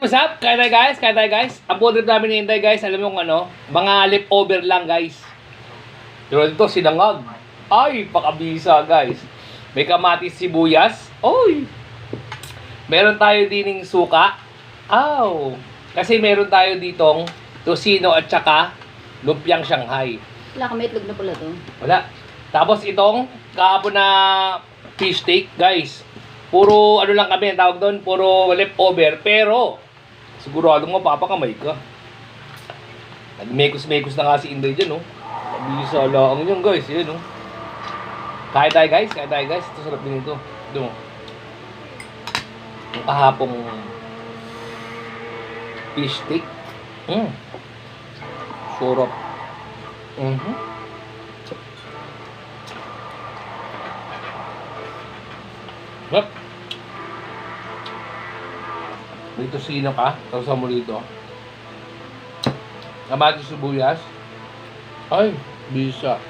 What's up? Kaya tayo guys. Ang food trip namin ni Inday guys, alam mo kung ano? Mga leftover lang guys. Pero dito, sinangag. Ay, pakabisa guys. May kamatis, sibuyas. Oy! Meron tayo dining suka. Aw! Kasi meron tayo ditong tosino at saka lumpiang Shanghai. Wala kami itlog na pula to. Wala. Tapos itong kahapon na fish steak guys. Puro ano lang kami, tawag doon, puro leftover. Pero, sigurado mo, papakamay ka. Nag-mekos-mekos na nga si Inday dyan, oh. Bisa lang yun, guys. Yan, oh. Kaya tayo, guys. Ito, sarap din ito. Ito, oh. Yung kahapong fish steak. Sarap. Yep. Dito sino ka, tapos mo dito. Kamatis, sibuyas. Ay, bisa.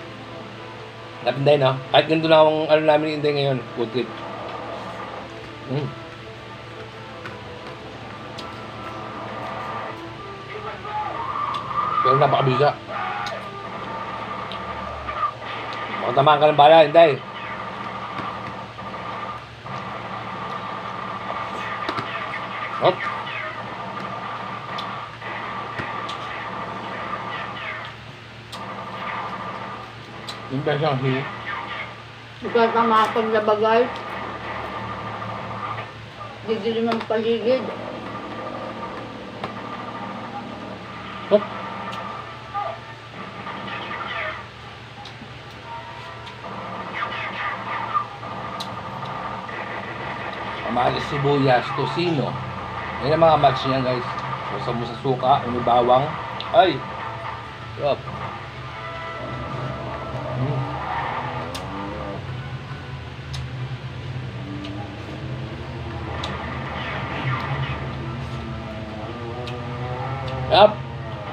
Napinday na. Kahit ganito na ang ano namin Inday ngayon, food trip. Pero napakabisa. Makatamaan ka ng bala, Inday. Hop. Yung ba siyang hiyo? Ikaw na mga paglabagay. Didilim ang paligid. Hop. Kamatis, sibuyas, tosino. Yan ang mga match niya guys. Basta mo sa suka, may bawang. Ay! Yup. Yup.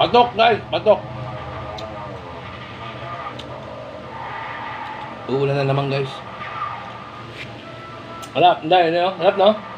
Patok guys, patok. Uulan na naman guys. Harap, hindi, harap no?